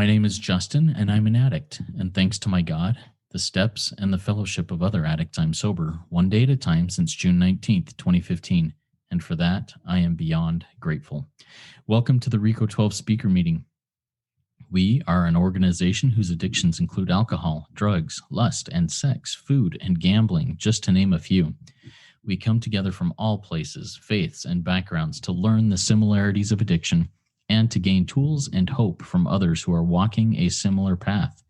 My name is Justin, and I'm an addict. And thanks to my God, the steps, and the fellowship of other addicts, I'm sober, one day at a time since June 19th, 2015. And for that, I am beyond grateful. Welcome to the RICO 12 speaker meeting. We are an organization whose addictions include alcohol, drugs, lust, and sex, food, and gambling, just to name a few. We come together from all places, faiths, and backgrounds to learn the similarities of addiction and to gain tools and hope from others who are walking a similar path.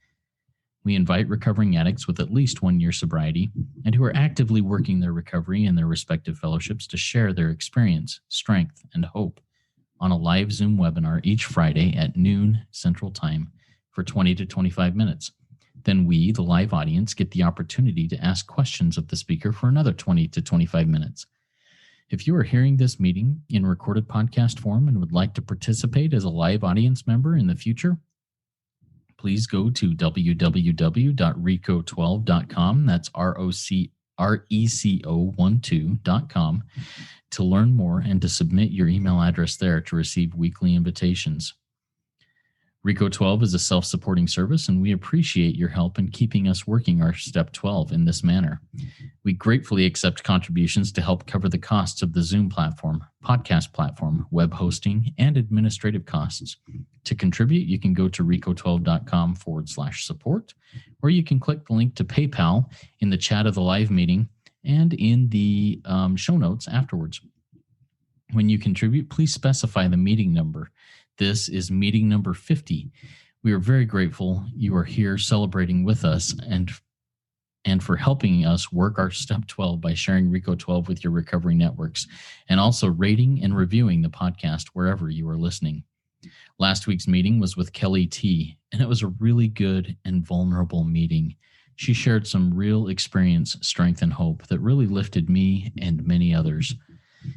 We invite recovering addicts with at least 1 year sobriety and who are actively working their recovery in their respective fellowships to share their experience, strength, and hope on a live Zoom webinar each Friday at noon Central Time for 20 to 25 minutes. Then we, the live audience, get the opportunity to ask questions of the speaker for another 20 to 25 minutes. If you are hearing this meeting in recorded podcast form and would like to participate as a live audience member in the future, please go to www.reco12.com. That's RECO12.com to learn more and to submit your email address there to receive weekly invitations. RICO 12 is a self-supporting service, and we appreciate your help in keeping us working our Step 12 in this manner. We gratefully accept contributions to help cover the costs of the Zoom platform, podcast platform, web hosting, and administrative costs. To contribute, you can go to reco12.com/support, or you can click the link to PayPal in the chat of the live meeting and in the show notes afterwards. When you contribute, please specify the meeting number. This is meeting number 50. We are very grateful you are here celebrating with us and for helping us work our Step 12 by sharing RICO 12 with your recovery networks and also rating and reviewing the podcast wherever you are listening. Last week's meeting was with Kelly T, and it was a really good and vulnerable meeting. She shared some real experience, strength, and hope that really lifted me and many others.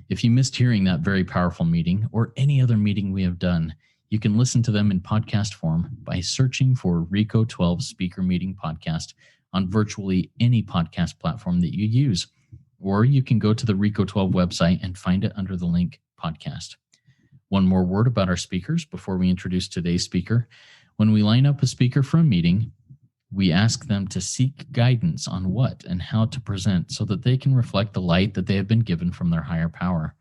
If you missed hearing that very powerful meeting or any other meeting we have done, you can listen to them in podcast form by searching for RICO 12 Speaker Meeting Podcast on virtually any podcast platform that you use. Or you can go to the RICO 12 website and find it under the link podcast. One more word about our speakers before we introduce today's speaker. When we line up a speaker for a meeting, we ask them to seek guidance on what and how to present so that they can reflect the light that they have been given from their higher power.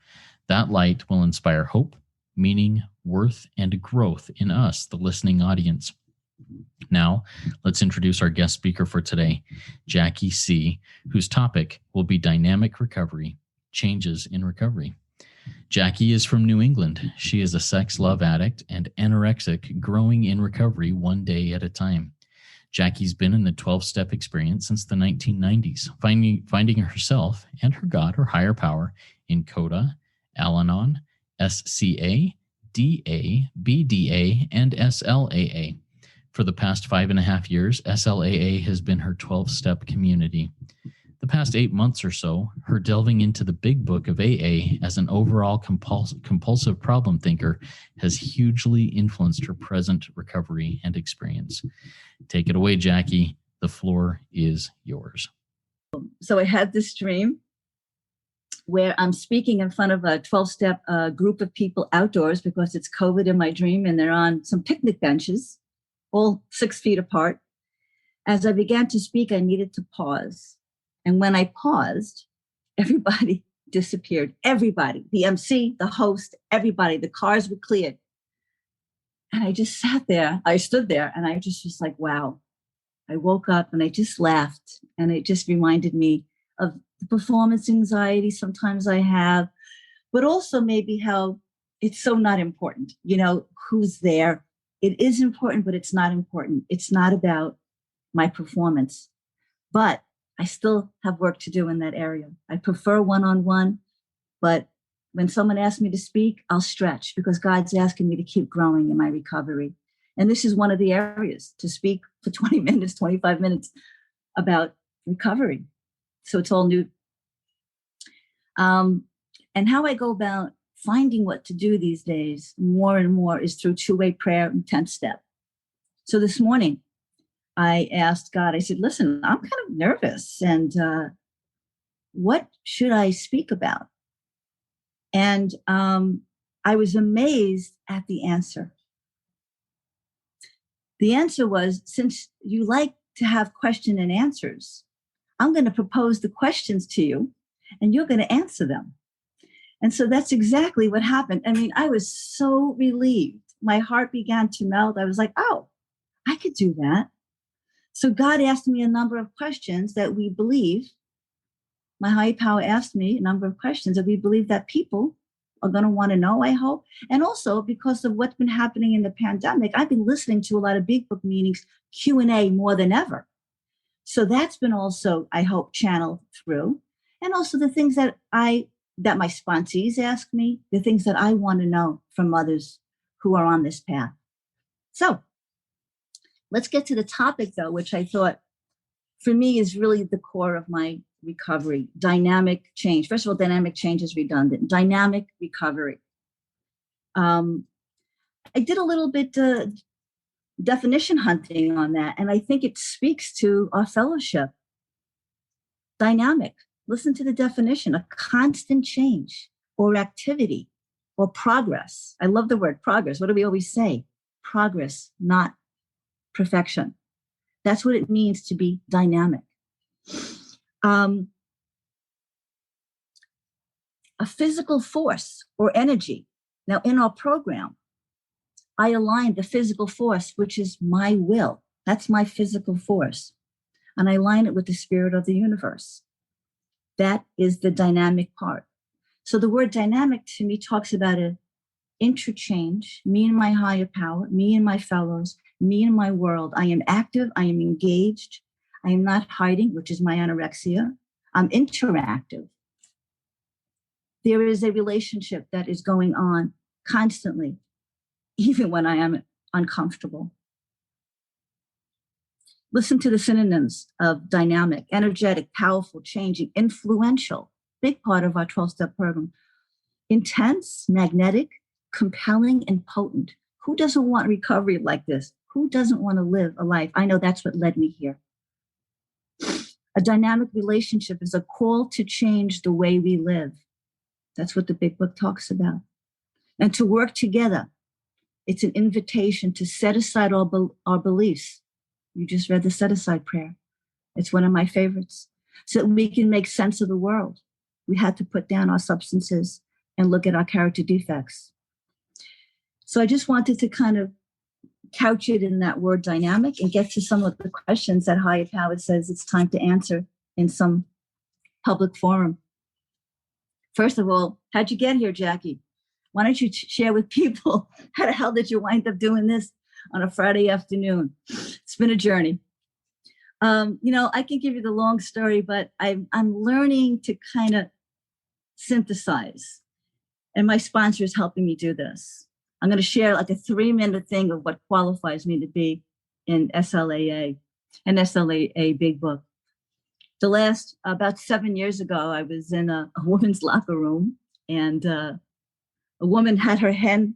That light will inspire hope, meaning, worth, and growth in us, the listening audience. Now, let's introduce our guest speaker for today, Jackie C., whose topic will be dynamic recovery, changes in recovery. Jackie is from New England. She is a sex love addict and anorexic, growing in recovery one day at a time. Jackie's been in the 12-step experience since the 1990s, finding herself and her God, her higher power, in CoDA, Al-Anon, SCA, DA, BDA, and SLAA. For the past 5.5 years, SLAA has been her 12-step community. The past 8 months or so, her delving into the big book of AA as an overall compulsive problem thinker has hugely influenced her present recovery and experience. Take it away, Jackie. The floor is yours. So I had this dream where I'm speaking in front of a 12-step group of people outdoors because it's COVID in my dream, and they're on some picnic benches, all 6 feet apart. As I began to speak, I needed to pause. And when I paused, everybody disappeared. Everybody, the MC, the host, everybody, the cars were cleared. And I just sat there. I stood there and I just was like, wow. I woke up and I just laughed. And it just reminded me of the performance anxiety sometimes I have, but also maybe how it's so not important. You know, who's there? It is important, but it's not important. It's not about my performance. But I still have work to do in that area. I prefer one-on-one, but when someone asks me to speak, I'll stretch because God's asking me to keep growing in my recovery. And this is one of the areas to speak for 20 minutes, 25 minutes about recovery. So it's all new. And how I go about finding what to do these days more and more is through two-way prayer and 10th step. So this morning, I asked God, I said, listen, I'm kind of nervous. And what should I speak about? And I was amazed at the answer. The answer was, since you like to have question and answers, I'm going to propose the questions to you and you're going to answer them. And so that's exactly what happened. I mean, I was so relieved. My heart began to melt. I was like, oh, I could do that. So God asked me a number of questions that we believe. My higher power asked me a number of questions that we believe that people are going to want to know, I hope. And also because of what's been happening in the pandemic, I've been listening to a lot of Big Book meetings, Q&A more than ever. So that's been also, I hope, channeled through. And also the things that my sponsees ask me, the things that I want to know from others who are on this path. So let's get to the topic, though, which I thought for me is really the core of my recovery. Dynamic change. First of all, dynamic change is redundant. Dynamic recovery. I did a little bit definition hunting on that, and I think it speaks to our fellowship. Dynamic. Listen to the definition: a constant change or activity or progress. I love the word progress. What do we always say? Progress, not perfection. That's what it means to be dynamic. A physical force or energy. Now, in our program, I align the physical force, which is my will. That's my physical force. And I align it with the spirit of the universe. That is the dynamic part. So the word dynamic to me talks about an interchange, me and my higher power, me and my fellows, me and my world. I am active. I am engaged. I am not hiding, which is my anorexia. I'm interactive. There is a relationship that is going on constantly, even when I am uncomfortable. Listen to the synonyms of dynamic: energetic, powerful, changing, influential, big part of our 12-step program. Intense, magnetic, compelling, and potent. Who doesn't want recovery like this? Who doesn't want to live a life? I know that's what led me here. A dynamic relationship is a call to change the way we live. That's what the Big Book talks about. And to work together. It's an invitation to set aside our beliefs. You just read the set aside prayer. It's one of my favorites. So that we can make sense of the world. We had to put down our substances and look at our character defects. So I just wanted to kind of couch it in that word dynamic and get to some of the questions that higher power says it's time to answer in some public forum. First of all, how'd you get here, Jackie? Why don't you share with people how the hell did you wind up doing this on a Friday afternoon? It's been a journey. I can give you the long story, but I'm learning to kind of synthesize. And my sponsor is helping me do this. I'm going to share like a 3-minute thing of what qualifies me to be in SLAA, an SLAA Big Book. About 7 years ago, I was in a woman's locker room, and a woman had her head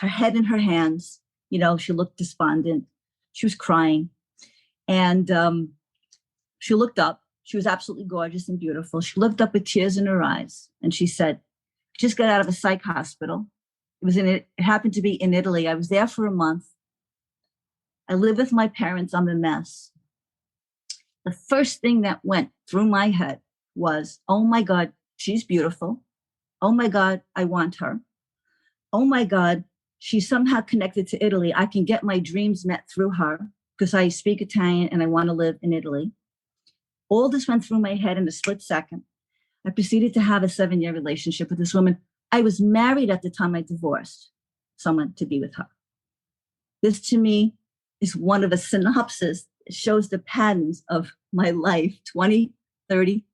in her hands. She looked despondent. She was crying. And she looked up. She was absolutely gorgeous and beautiful. She looked up with tears in her eyes. And she said, I just got out of a psych hospital. It happened to be in Italy. I was there for a month. I live with my parents. I'm a mess. The first thing that went through my head was, oh my God, she's beautiful. Oh my God, I want her. Oh my God, she's somehow connected to Italy. I can get my dreams met through her because I speak Italian and I want to live in Italy. All this went through my head in a split second. I proceeded to have a 7-year relationship with this woman. I was married at the time I divorced someone to be with her. This to me is one of a synopsis. It shows the patterns of my life 20, 30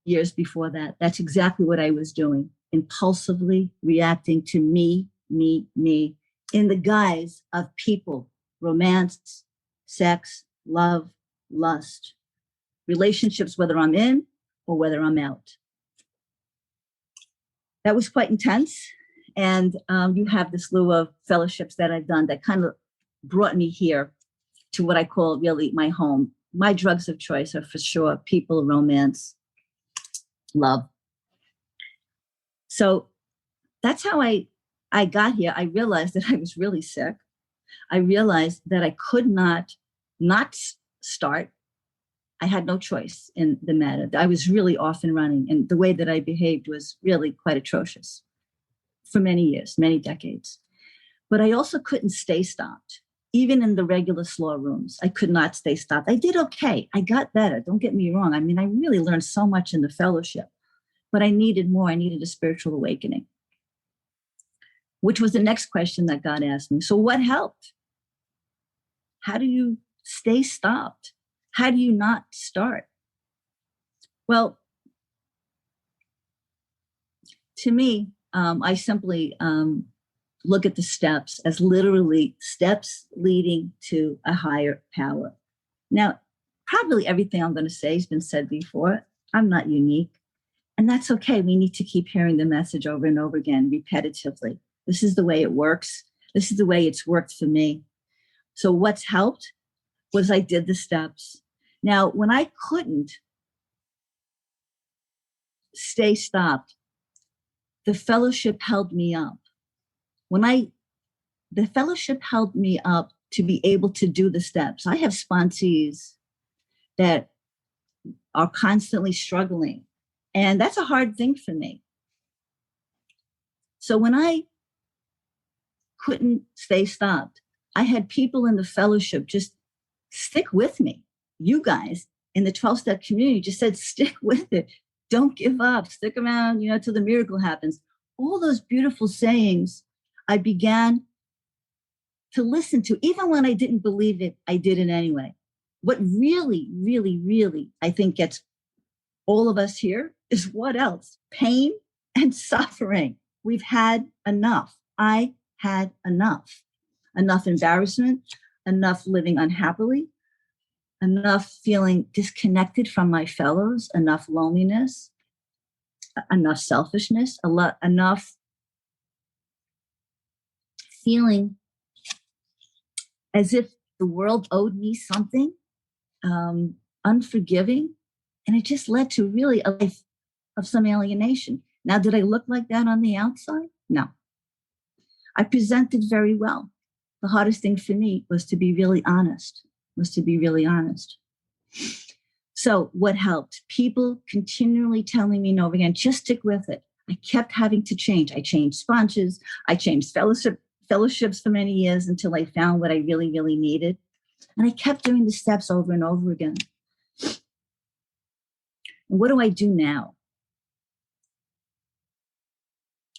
years before that. That's exactly what I was doing. Impulsively reacting to me, in the guise of people, romance, sex, love, lust, relationships, whether I'm in or whether I'm out. That was quite intense. And you have this slew of fellowships that I've done that kind of brought me here to what I call really my home. My drugs of choice are for sure people, romance, love. So that's how I got here. I realized that I was really sick. I realized that I could not start. I had no choice in the matter. I was really off and running, and the way that I behaved was really quite atrocious for many years, many decades. But I also couldn't stay stopped. Even in the regular SLAA rooms, I could not stay stopped. I did okay. I got better. Don't get me wrong. I mean, I really learned so much in the fellowship, but I needed more. I needed a spiritual awakening, which was the next question that God asked me. So what helped? How do you stay stopped? How do you not start? Well, to me, I simply look at the steps as literally steps leading to a higher power. Now, probably everything I'm going to say has been said before. I'm not unique. And that's okay. We need to keep hearing the message over and over again, repetitively. This is the way it works. This is the way it's worked for me. So what's helped was I did the steps. Now, when I couldn't stay stopped, the fellowship held me up. The fellowship held me up to be able to do the steps. I have sponsees that are constantly struggling, and that's a hard thing for me. So when I couldn't stay stopped, I had people in the fellowship just stick with me. You guys in the 12-step community just said, stick with it. Don't give up. Stick around, till the miracle happens. All those beautiful sayings I began to listen to. Even when I didn't believe it, I did it anyway. What really, really, really, I think gets all of us here is what else? Pain and suffering. We've had enough. I had enough. Enough embarrassment, enough living unhappily, enough feeling disconnected from my fellows, enough loneliness, enough selfishness, enough feeling as if the world owed me something, unforgiving. And it just led to really a life of some alienation. Now, did I look like that on the outside? No. I presented very well. The hardest thing for me was to be really honest, So what helped? People continually telling me over again, just stick with it. I kept having to change. I changed sponsors. I changed fellowships for many years until I found what I really, really needed. And I kept doing the steps over and over again. And what do I do now?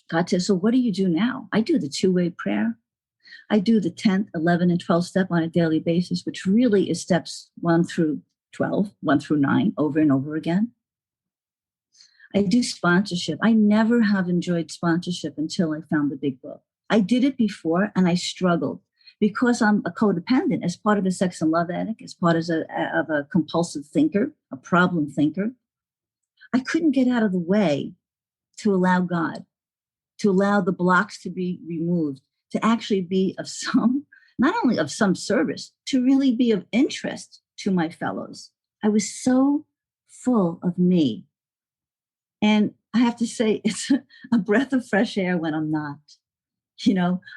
God says, so what do you do now? I do the two-way prayer. I do the 10th, 11th, and 12th step on a daily basis, which really is steps 1 through 12, 1 through 9, over and over again. I do sponsorship. I never have enjoyed sponsorship until I found the big book. I did it before and I struggled because I'm a codependent, as part of a sex and love addict, as part of a compulsive thinker, a problem thinker. I couldn't get out of the way to allow God, to allow the blocks to be removed, to actually be of some, not only of some service, to really be of interest to my fellows. I was so full of me. And I have to say, it's a breath of fresh air when I'm not.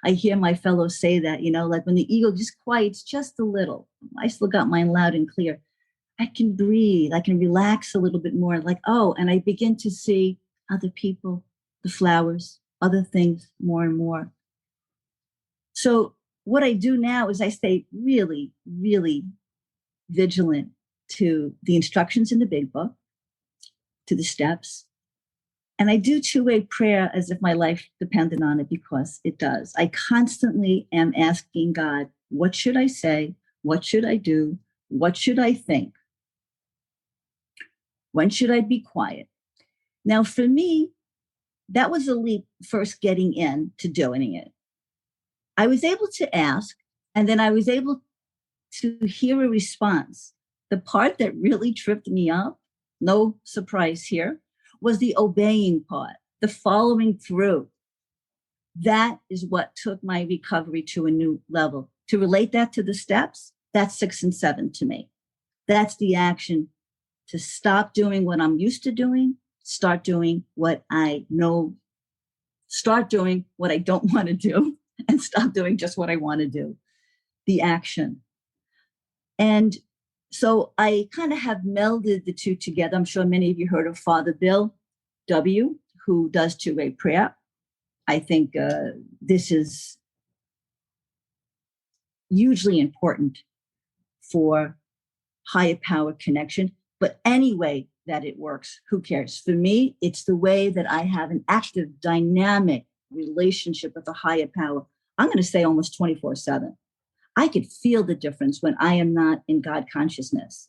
I hear my fellows say that, like when the ego just quiets just a little, I still got mine loud and clear. I can breathe. I can relax a little bit more. Like, and I begin to see other people, the flowers, other things more and more. So what I do now is I stay really, really vigilant to the instructions in the big book, to the steps. And I do two-way prayer as if my life depended on it, because it does. I constantly am asking God, what should I say? What should I do? What should I think? When should I be quiet? Now, for me, that was a leap first getting in to doing it. I was able to ask, and then I was able to hear a response. The part that really tripped me up, no surprise here, was the obeying part, the following through. That is what took my recovery to a new level. To relate that to the steps, that's 6 and 7 to me. That's the action to stop doing what I'm used to doing, start doing what I know, start doing what I don't want to do, and stop doing just what I want to do. the action. And so I kind of have melded the two together. I'm sure many of you heard of Father Bill W., who does two-way prayer. I think this is hugely important for higher power connection. But any way that it works, who cares? For me, it's the way that I have an active, dynamic relationship with a higher power. I'm going to say almost 24/7. I could feel the difference when I am not in God consciousness.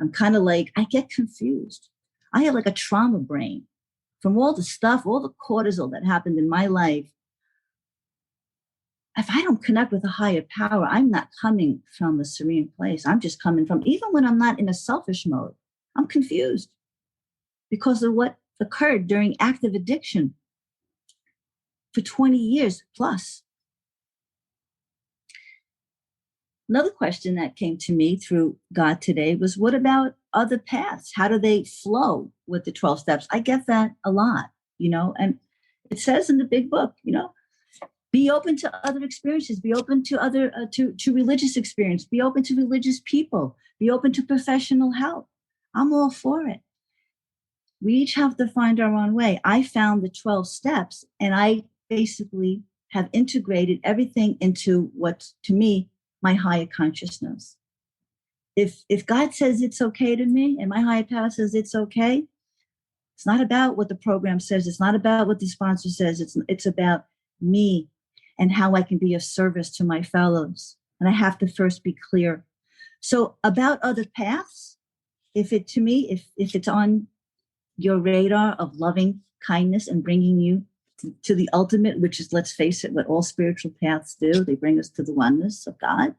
I'm kind of like, I get confused. I have like a trauma brain from all the stuff, all the cortisol that happened in my life. If I don't connect with a higher power, I'm not coming from a serene place. I'm just coming from, even when I'm not in a selfish mode, I'm confused because of what occurred during active addiction for 20 years plus. Another question that came to me through God today was, what about other paths? How do they flow with the 12 steps? I get that a lot, and it says in the big book, be open to other experiences, be open to other, to religious experience, be open to religious people, be open to professional help. I'm all for it. We each have to find our own way. I found the 12 steps and I basically have integrated everything into what, to me, my higher consciousness. If God says it's okay to me and my higher power says it's okay, it's not about what the program says. It's not about what the sponsor says. It's about me and how I can be of service to my fellows. And I have to first be clear. So about other paths, if it's on your radar of loving kindness and bringing you to the ultimate, which is, let's face it, what all spiritual paths do, they bring us to the oneness of God.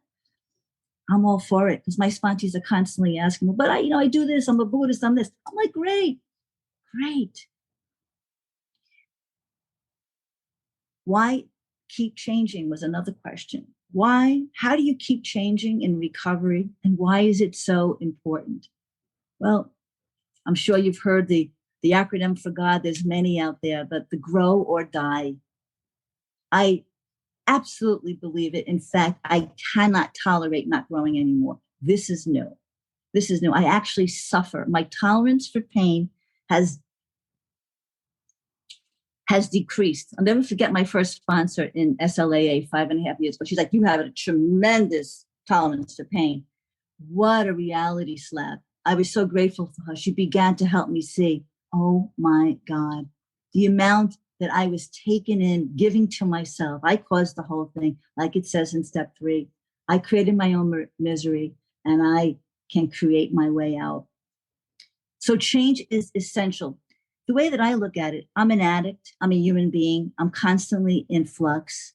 I'm all for it, because my sponsees are constantly asking me, but I do this, I'm a Buddhist, I'm this. I'm like, great. Why keep changing was another question. How do you keep changing in recovery, and why is it so important? Well, I'm sure you've heard the acronym for God. There's many out there, but the grow or die. I absolutely believe it. In fact, I cannot tolerate not growing anymore. This is new. I actually suffer. My tolerance for pain has decreased. I'll never forget my first sponsor in SLAA 5.5 years ago. She's like, you have a tremendous tolerance to pain. What a reality slap. I was so grateful for her. She began to help me see, oh my God, the amount that I was taken in, giving to myself. I caused the whole thing. Like it says in step 3, I created my own misery and I can create my way out. So change is essential. The way that I look at it, I'm an addict. I'm a human being. I'm constantly in flux.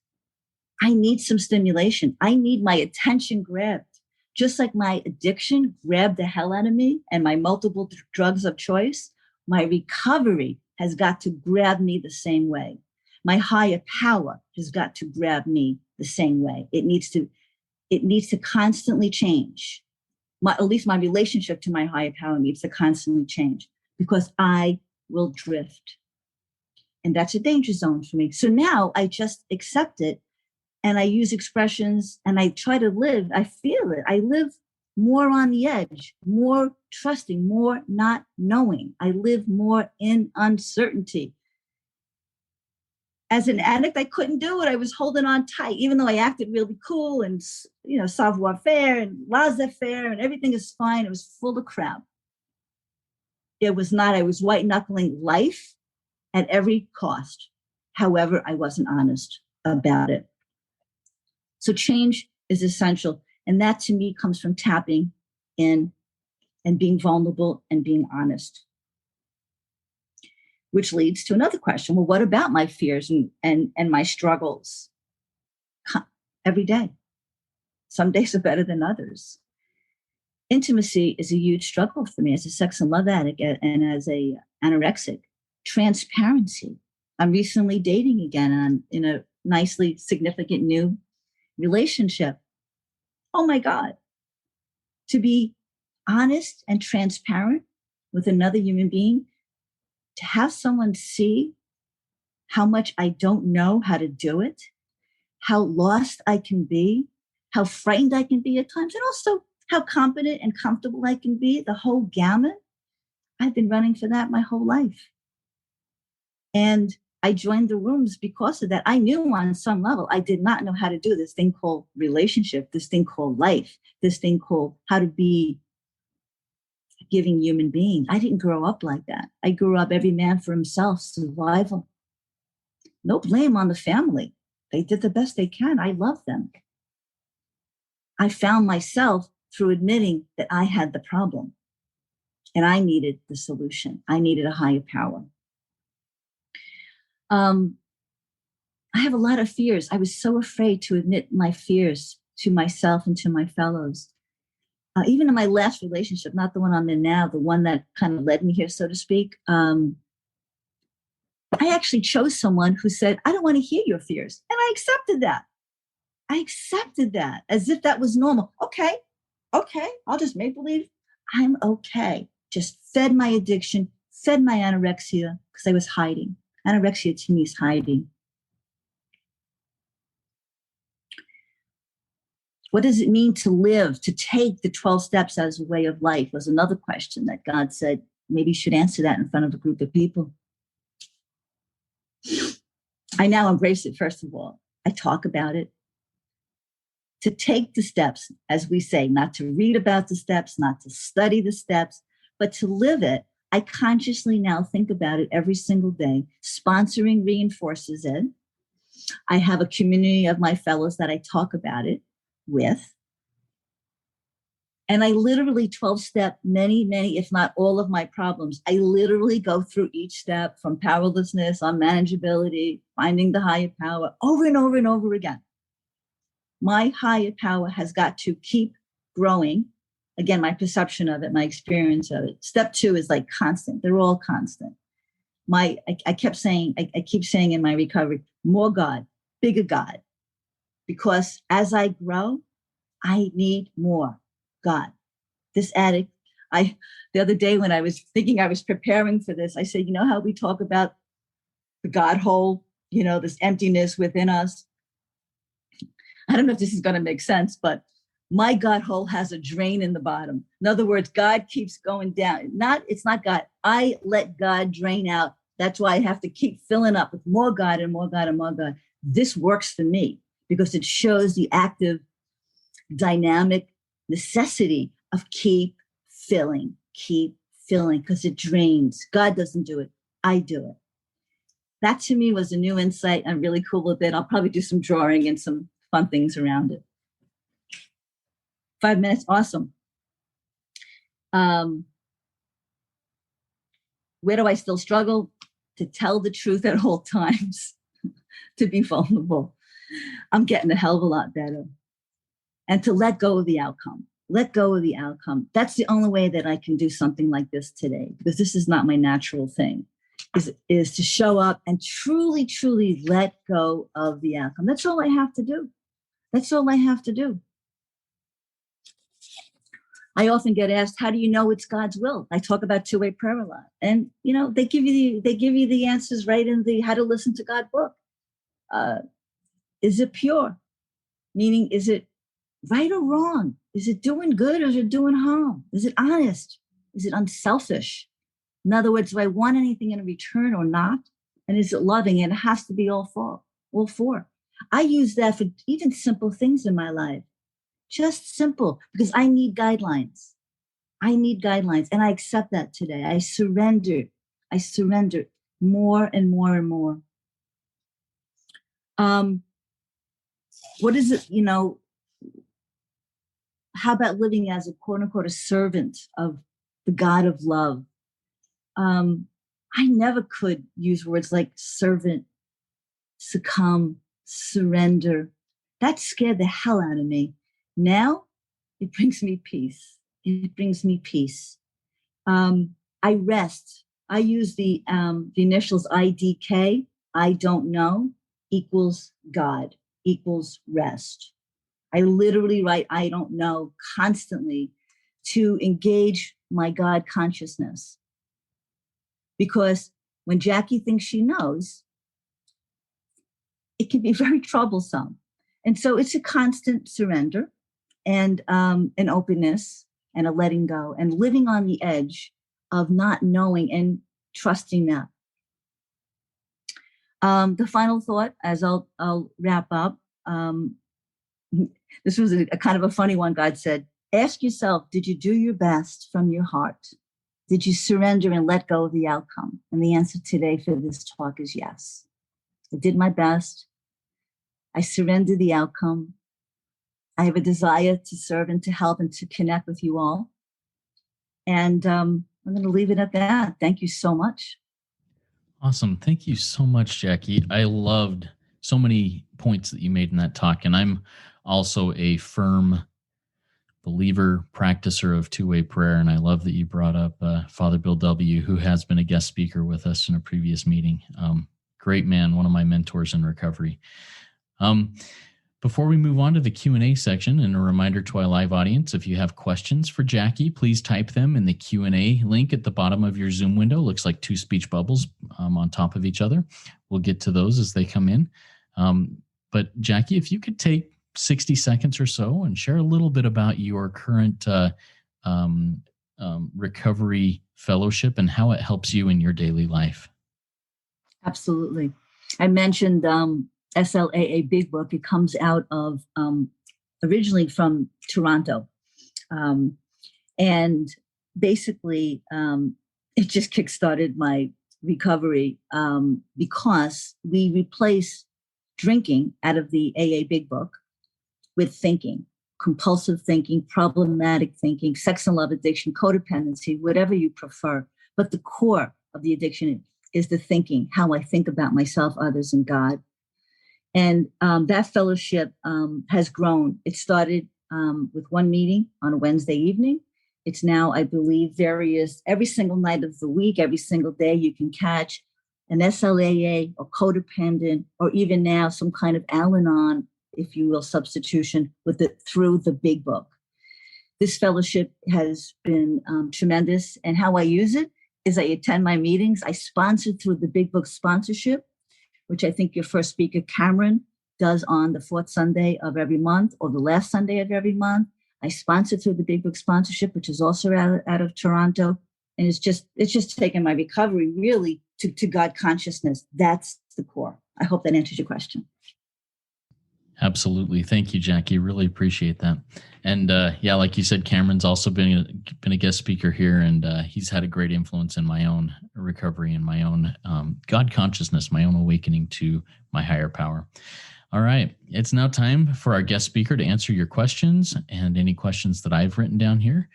I need some stimulation. I need my attention grabbed. Just like my addiction grabbed the hell out of me and my multiple drugs of choice, my recovery has got to grab me the same way. My higher power has got to grab me the same way. It needs to constantly change. At least my relationship to my higher power needs to constantly change, because I will drift. And that's a danger zone for me. So now I just accept it. And I use expressions and I try to live. I feel it. I live more on the edge, more trusting, more not knowing. I live more in uncertainty. As an addict, I couldn't do it. I was holding on tight, even though I acted really cool and, savoir faire and laissez-faire and everything is fine. It was full of crap. It was not. I was white knuckling life at every cost. However, I wasn't honest about it. So change is essential. And that to me comes from tapping in and being vulnerable and being honest. Which leads to another question. Well, what about my fears and my struggles? Every day. Some days are better than others. Intimacy is a huge struggle for me as a sex and love addict and as a anorexic. Transparency. I'm recently dating again, and I'm in a nicely significant new relationship. Oh my God. To be honest and transparent with another human being, to have someone see how much I don't know how to do it, how lost I can be, how frightened I can be at times, and also how competent and comfortable I can be, the whole gamut. I've been running for that my whole life. And I joined the rooms because of that. I knew on some level I did not know how to do this thing called relationship, this thing called life, this thing called how to be a giving human being. I didn't grow up like that. I grew up every man for himself, survival. No blame on the family. They did the best they can. I love them. I found myself through admitting that I had the problem and I needed the solution. I needed a higher power. I have a lot of fears. I was so afraid to admit my fears to myself and to my fellows. Even in my last relationship, not the one I'm in now, the one that kind of led me here, so to speak, I actually chose someone who said, I don't want to hear your fears. And I accepted that. I accepted that as if that was normal. Okay, I'll just make believe I'm okay. Just fed my addiction, fed my anorexia, because I was hiding. Anorexia to me is hiding. What does it mean to live, to take the 12 steps as a way of life was another question that God said, maybe you should answer that in front of a group of people. I now embrace it, first of all. I talk about it. To take the steps, as we say, not to read about the steps, not to study the steps, but to live it. I consciously now think about it every single day. Sponsoring reinforces it. I have a community of my fellows that I talk about it with. And I literally 12-step many, if not all of my problems. I literally go through each step from powerlessness, unmanageability, finding the higher power over and over and over again. My higher power has got to keep growing. Again, my perception of it, my experience of it. Step 2 is like constant. They're all constant. I keep saying in my recovery, more God, bigger God. Because as I grow, I need more God. This addict, the other day when I was thinking I was preparing for this, I said, you know how we talk about the God hole, this emptiness within us? I don't know if this is going to make sense, but my God hole has a drain in the bottom. In other words, God keeps going down. It's not God. I let God drain out. That's why I have to keep filling up with more God and more God and more God. This works for me because it shows the active, dynamic necessity of keep filling, because it drains. God doesn't do it. I do it. That to me was a new insight. I'm really cool with it. I'll probably do some drawing and some fun things around it. 5 minutes, awesome. Where do I still struggle? To tell the truth at all times, to be vulnerable. I'm getting a hell of a lot better. And to let go of the outcome. Let go of the outcome. That's the only way that I can do something like this today, because this is not my natural thing, is to show up and truly, truly let go of the outcome. That's all I have to do. That's all I have to do. I often get asked, how do you know it's God's will? I talk about two-way prayer a lot. And, they give you the answers right in the How to Listen to God book. Is it pure? Meaning, is it right or wrong? Is it doing good or is it doing harm? Is it honest? Is it unselfish? In other words, do I want anything in return or not? And is it loving? And it has to be all four. I use that for even simple things in my life. Just simple, because I need guidelines. And I accept that today. I surrender more and more and more. What is it, how about living as a quote unquote a servant of the God of love? I never could use words like servant, succumb, surrender. That scared the hell out of me. Now it brings me peace. I rest. I use the initials IDK, I don't know, equals God, equals rest. I literally write I don't know constantly to engage my God consciousness. Because when Jackie thinks she knows, it can be very troublesome. And so it's a constant surrender and an openness and a letting go and living on the edge of not knowing and trusting that. The final thought, as I'll wrap up, this was a kind of a funny one. God said, ask yourself, did you do your best from your heart? Did you surrender and let go of the outcome? And the answer today for this talk is yes. I did my best. I surrendered the outcome. I have a desire to serve and to help and to connect with you all. And I'm going to leave it at that. Thank you so much. Awesome. Thank you so much, Jackie. I loved so many points that you made in that talk. And I'm also a firm believer, practicer of two-way prayer. And I love that you brought up Father Bill W., who has been a guest speaker with us in a previous meeting. Great man, one of my mentors in recovery. Before we move on to the Q&A section, and a reminder to our live audience, if you have questions for Jackie, please type them in the Q&A link at the bottom of your Zoom window. Looks like two speech bubbles on top of each other. We'll get to those as they come in. But Jackie, if you could take 60 seconds or so and share a little bit about your current recovery fellowship and how it helps you in your daily life. Absolutely. I mentioned SLAA Big Book. It comes out of originally from Toronto. And basically, it just kickstarted my recovery because we replace drinking out of the AA Big Book with thinking, compulsive thinking, problematic thinking, sex and love addiction, codependency, whatever you prefer. But the core of the addiction is the thinking, how I think about myself, others, and God. And that fellowship has grown. It started with one meeting on a Wednesday evening. It's now, I believe, every single night of the week, every single day you can catch an SLAA or codependent, or even now some kind of Al-Anon, if you will, substitution through the Big Book. This fellowship has been tremendous. And how I use it is I attend my meetings. I sponsor through the Big Book sponsorship, which I think your first speaker, Cameron, does on the fourth Sunday of every month or the last Sunday of every month. I sponsor through the Big Book sponsorship, which is also out of Toronto. And it's just taken my recovery really to God consciousness. That's the core. I hope that answers your question. Absolutely. Thank you, Jackie. Really appreciate that. And yeah, like you said, Cameron's also been a guest speaker here, and he's had a great influence in my own recovery and my own God consciousness, my own awakening to my higher power. All right. It's now time for our guest speaker to answer your questions and any questions that I've written down here.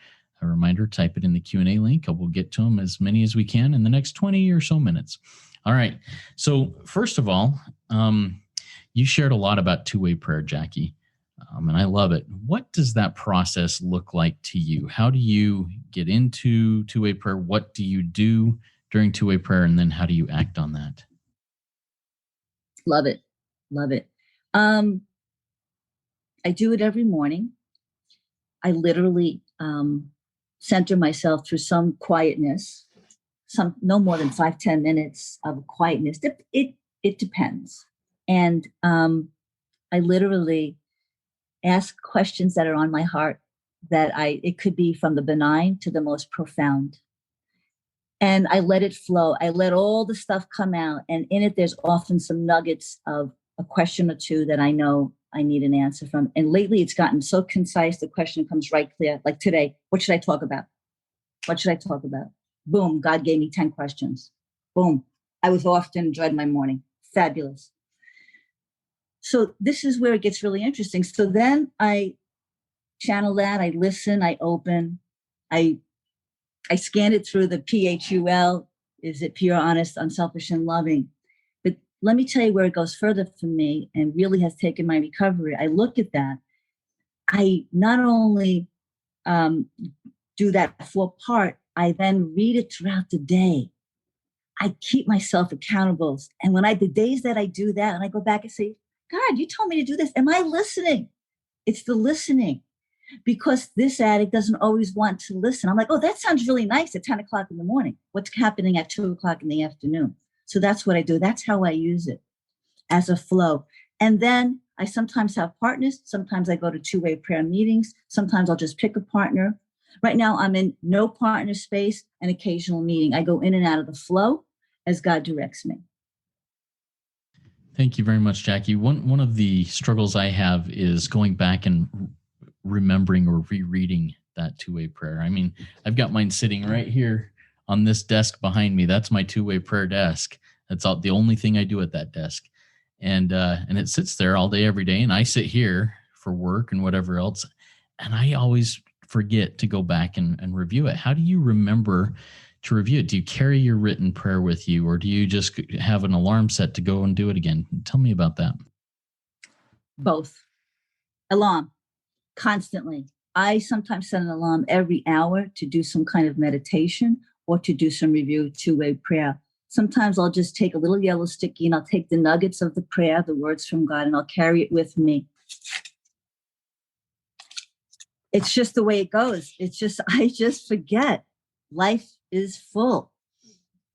A reminder, type it in the Q&A link. We'll get to them as many as we can in the next 20 or so minutes. All right. So first of all, you shared a lot about two-way prayer, Jackie, and I love it. What does that process look like to you? How do you get into two-way prayer? What do you do during two-way prayer? And then how do you act on that? Love it. Love it. I do it every morning. I literally center myself through some quietness, no more than 5-10 minutes of quietness. It depends. And I literally ask questions that are on my heart it could be from the benign to the most profound. And I let it flow. I let all the stuff come out. And in it, there's often some nuggets of a question or two that I know I need an answer from. And lately it's gotten so concise. The question comes right clear. Like today, what should I talk about? What should I talk about? Boom. God gave me 10 questions. Boom. I was off and enjoyed my morning. Fabulous. So this is where it gets really interesting. So then I channel that, I listen, I open, I scan it through the PHUL. Is it pure, honest, unselfish, and loving? But let me tell you where it goes further for me and really has taken my recovery. I look at that. I not only do that 4-part, I then read it throughout the day. I keep myself accountable. And the days that I do that, and I go back and say, God, you told me to do this. Am I listening? It's the listening, because this addict doesn't always want to listen. I'm like, oh, that sounds really nice at 10 o'clock in the morning. What's happening at 2 o'clock in the afternoon? So that's what I do. That's how I use it, as a flow. And then I sometimes have partners. Sometimes I go to two-way prayer meetings. Sometimes I'll just pick a partner. Right now, I'm in no partner space, an occasional meeting. I go in and out of the flow as God directs me. Thank you very much, Jackie. One of the struggles I have is going back and remembering or rereading that two-way prayer. I mean, I've got mine sitting right here on this desk behind me. That's my two-way prayer desk. That's the only thing I do at that desk. And it sits there all day, every day. And I sit here for work and whatever else. And I always forget to go back and review it. How do you remember to review it? Do you carry your written prayer with you, or do you just have an alarm set to go and do it again? Tell me about that. Both. Alarm, constantly. I sometimes set an alarm every hour to do some kind of meditation or to do some review, two-way prayer. Sometimes I'll just take a little yellow sticky and I'll take the nuggets of the prayer, the words from God, and I'll carry it with me. It's just the way it goes. I just forget. Life is full.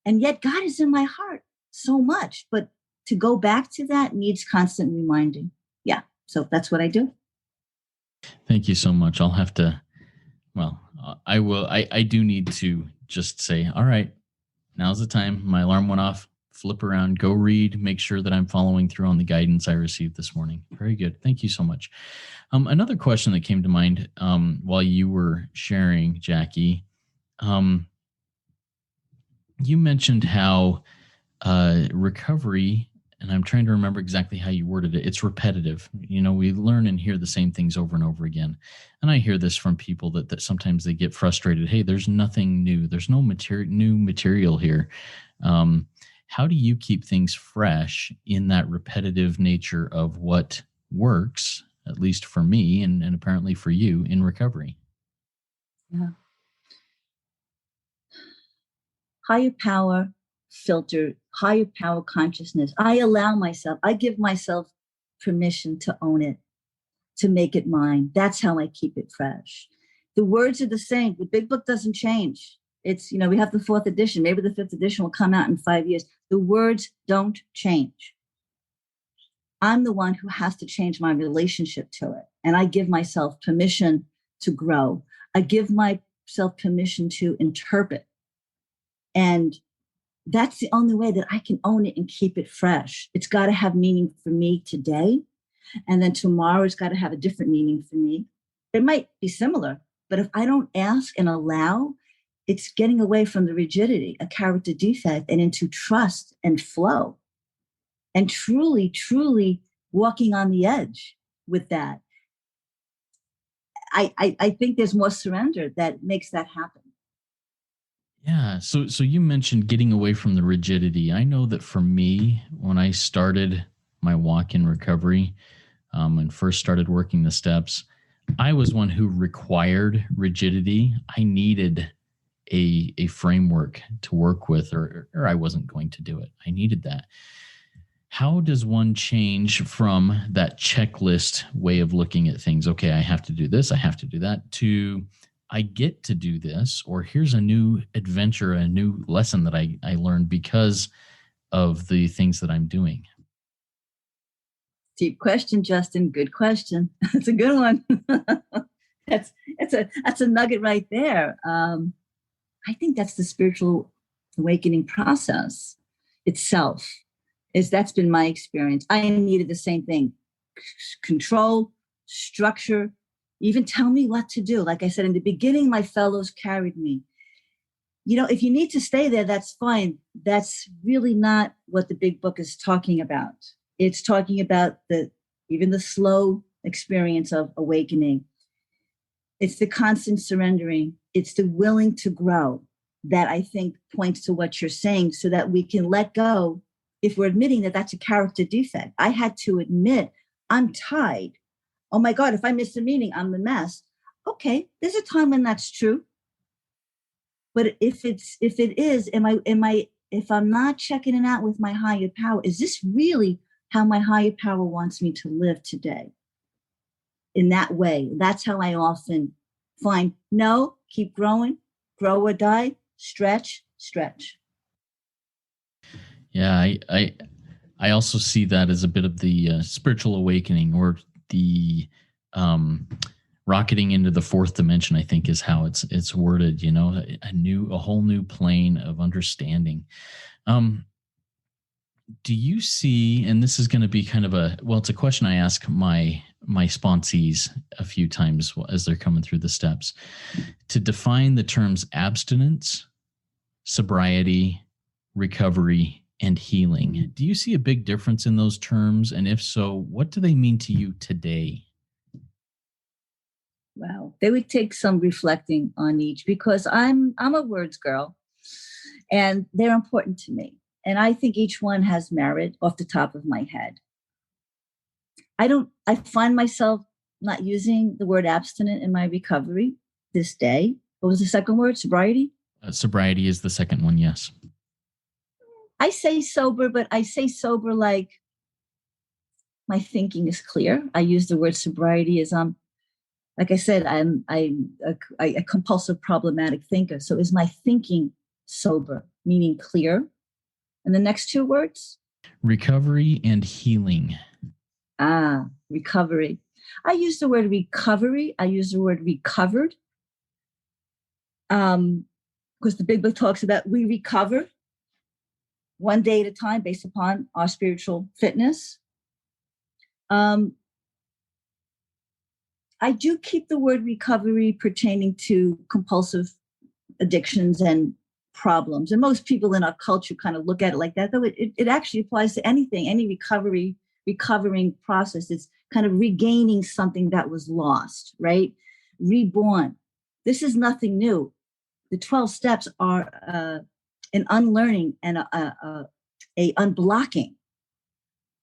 And yet God is in my heart so much. But to go back to that needs constant reminding. Yeah. So that's what I do. Thank you so much. I'll have to, I will. I do need to just say, all right, now's the time. My alarm went off. Flip around, go read, make sure that I'm following through on the guidance I received this morning. Very good. Thank you so much. Another question that came to mind while you were sharing, Jackie, you mentioned how recovery, and I'm trying to remember exactly how you worded it, it's repetitive. We learn and hear the same things over and over again. And I hear this from people that sometimes they get frustrated. Hey, there's nothing new. There's no new material here. How do you keep things fresh in that repetitive nature of what works, at least for me and apparently for you, in recovery? Yeah. Higher power filter, higher power consciousness. I give myself permission to own it, to make it mine. That's how I keep it fresh. The words are the same. The big book doesn't change. It's, we have the 4th edition. Maybe the 5th edition will come out in 5 years. The words don't change. I'm the one who has to change my relationship to it. And I give myself permission to grow. I give myself permission to interpret. And that's the only way that I can own it and keep it fresh. It's got to have meaning for me today. And then tomorrow it's got to have a different meaning for me. It might be similar, but if I don't ask and allow, it's getting away from the rigidity, a character defect, and into trust and flow. And truly, truly walking on the edge with that. I think there's more surrender that makes that happen. Yeah. So you mentioned getting away from the rigidity. I know that for me, when I started my walk in recovery and first started working the steps, I was one who required rigidity. I needed a framework to work with, or I wasn't going to do it. I needed that. How does one change from that checklist way of looking at things? Okay, I have to do this, I have to do that, to I get to do this, or here's a new adventure, a new lesson that I learned because of the things that I'm doing? Deep question, Justin. Good question. It's a good one. That's a nugget right there. I think that's the spiritual awakening process itself. That's been my experience. I needed the same thing: control, structure, even tell me what to do. Like I said in the beginning, my fellows carried me. If you need to stay there, that's fine. That's really not what the big book is talking about. It's talking about even the slow experience of awakening. It's the constant surrendering. It's the willing to grow that I think points to what you're saying, so that we can let go. If we're admitting that that's a character defect, I had to admit I'm tied. Oh my God, if I miss a meeting, I'm a mess. Okay, there's a time when that's true. But if it is, if I'm not checking it out with my higher power, is this really how my higher power wants me to live today? In that way, that's how I often find, no, keep growing, grow or die, stretch. Yeah, I also see that as a bit of the spiritual awakening, or the rocketing into the fourth dimension, I think is how it's worded, a whole new plane of understanding. Do you see, and this is going to be kind of it's a question I ask my sponsees a few times as they're coming through the steps, to define the terms abstinence, sobriety, recovery, and healing. Do you see a big difference in those terms? And if so, what do they mean to you today? Wow, they would take some reflecting on each, because I'm a words girl, and they're important to me. And I think each one has merit off the top of my head. I find myself not using the word abstinent in my recovery this day. What was the second word? Sobriety? Sobriety is the second one, yes. I say sober, but I say sober like my thinking is clear. I use the word sobriety as like I said, I'm a compulsive, problematic thinker. So is my thinking sober, meaning clear? And the next two words? Recovery and healing. Recovery. I use the word recovery. I use the word recovered. Because the Big Book talks about we recover one day at a time based upon our spiritual fitness. I do keep the word recovery pertaining to compulsive addictions and problems. And most people in our culture kind of look at it like that, though it actually applies to anything, any recovering process. It's kind of regaining something that was lost, right? Reborn. This is nothing new. The 12 steps are an unlearning and a unblocking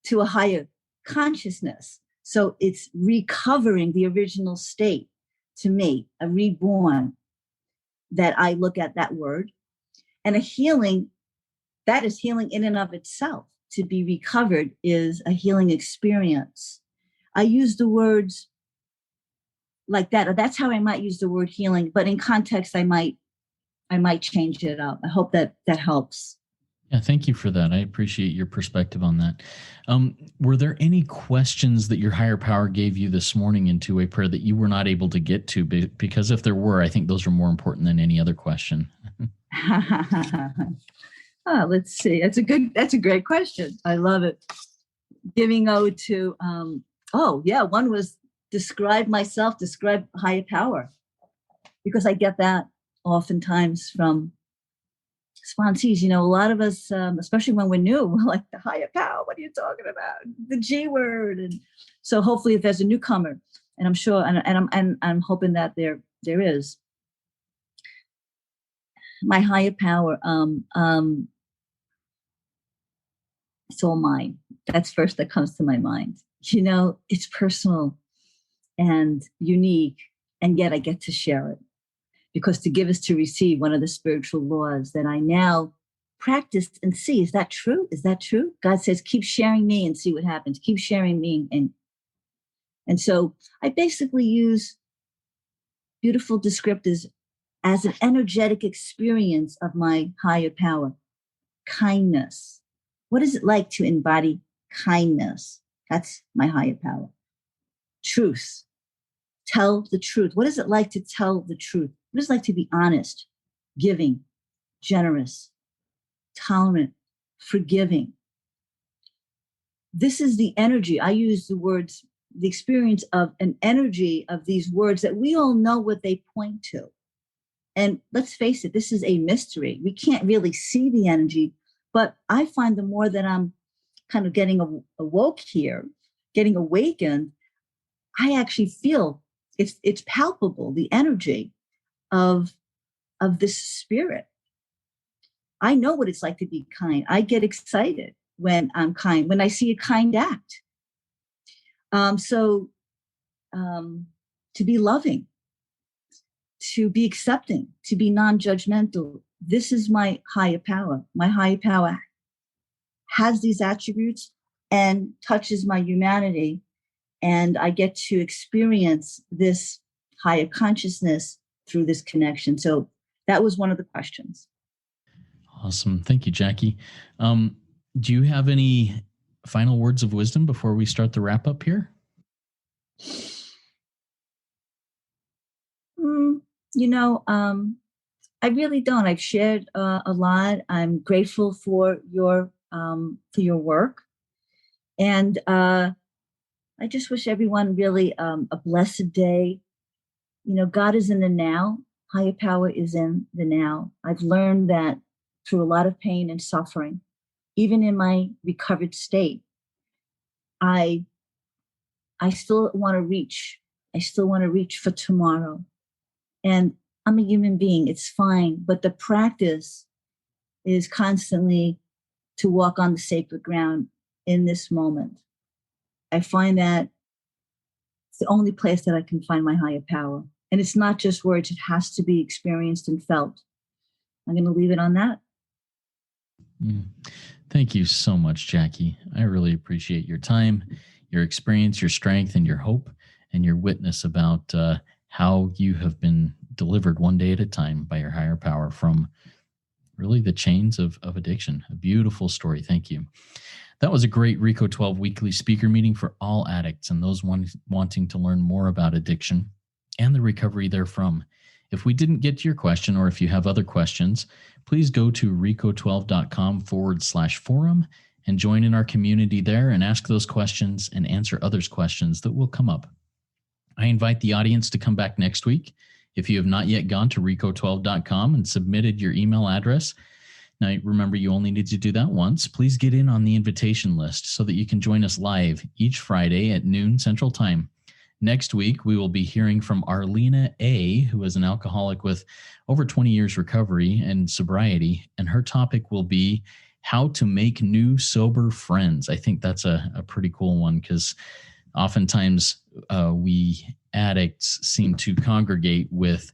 to a higher consciousness. So it's recovering the original state, to me, a reborn, that I look at that word. And a healing, that is healing in and of itself. To be recovered is a healing experience. I use the words like that, or that's how I might use the word healing, but in context, I might change it up. I hope that helps. Yeah, thank you for that. I appreciate your perspective on that. Were there any questions that your higher power gave you this morning in two-way prayer that you were not able to get to? Because if there were, I think those are more important than any other question. Let's see. That's a great question. I love it. Giving ode to, one was describe higher power, because I get that oftentimes from sponsees. A lot of us, especially when we're new, we're like, the higher power, what are you talking about? The G word. And so hopefully if there's a newcomer, and I'm sure, and I'm hoping that there is, my higher power, it's all mine. That's first that comes to my mind. It's personal and unique, and yet I get to share it. Because to give is to receive, one of the spiritual laws that I now practice and see. Is that true? Is that true? God says, keep sharing me and see what happens. Keep sharing me. And so I basically use beautiful descriptors as an energetic experience of my higher power. Kindness. What is it like to embody kindness? That's my higher power. Truth. Tell the truth. What is it like to tell the truth? What is it like to be honest, giving, generous, tolerant, forgiving? This is the energy. I use the words, the experience of an energy of these words that we all know what they point to. And let's face it, this is a mystery. We can't really see the energy, but I find the more that I'm kind of getting awoke here, getting awakened, I actually feel it's palpable, the energy of this spirit. I know what it's like to be kind. I get excited when I'm kind, when I see a kind act. To be loving, to be accepting, to be non-judgmental. This is my higher power. My higher power has these attributes and touches my humanity. And I get to experience this higher consciousness through this connection. So that was one of the questions. Awesome. Thank you, Jackie. Do you have any final words of wisdom before we start the wrap up here? I really don't. I've shared a lot. I'm grateful for your work, and I just wish everyone really a blessed day. God is in the now. Higher power is in the now. I've learned that through a lot of pain and suffering, even in my recovered state, I still want to reach. I still want to reach for tomorrow. And I'm a human being. It's fine. But the practice is constantly to walk on the sacred ground in this moment. I find that it's the only place that I can find my higher power. And it's not just words. It has to be experienced and felt. I'm going to leave it on that. Thank you so much, Jackie. I really appreciate your time, your experience, your strength, and your hope, and your witness about how you have been delivered one day at a time by your higher power from really the chains of addiction. A beautiful story. Thank you. That was a great RICO 12 weekly speaker meeting for all addicts and those wanting to learn more about addiction and the recovery therefrom. If we didn't get to your question, or if you have other questions, please go to rico12.com/forum and join in our community there and ask those questions and answer others' questions that will come up. I invite the audience to come back next week. If you have not yet gone to rico12.com and submitted your email address, now remember you only need to do that once, please get in on the invitation list so that you can join us live each Friday at noon Central Time. Next week, we will be hearing from Arlena A., who is an alcoholic with over 20 years recovery and sobriety, and her topic will be how to make new sober friends. I think that's a pretty cool one because oftentimes we addicts seem to congregate with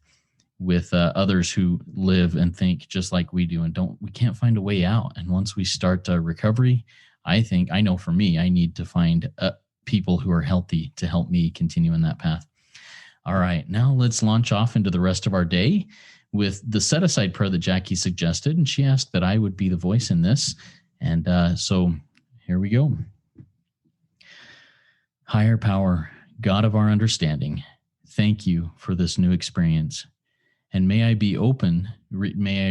others who live and think just like we do, and we can't find a way out. And once we start recovery, I know for me, I need to find people who are healthy to help me continue in that path. All right, now let's launch off into the rest of our day with the set-aside prayer that Jackie suggested, and she asked that I would be the voice in this. And so here we go. Higher power, God of our understanding, thank you for this new experience. And may I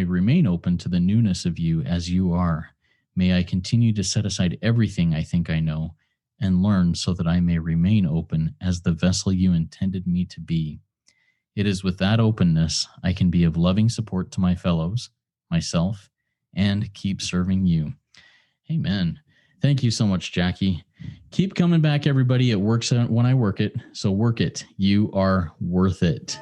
remain open to the newness of you as you are. May I continue to set aside everything I think I know and learn so that I may remain open as the vessel you intended me to be. It is with that openness I can be of loving support to my fellows, myself, and keep serving you. Amen. Thank you so much, Jackie. Keep coming back, everybody. It works when I work it. So work it. You are worth it.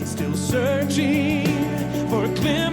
Still searching for a glimpse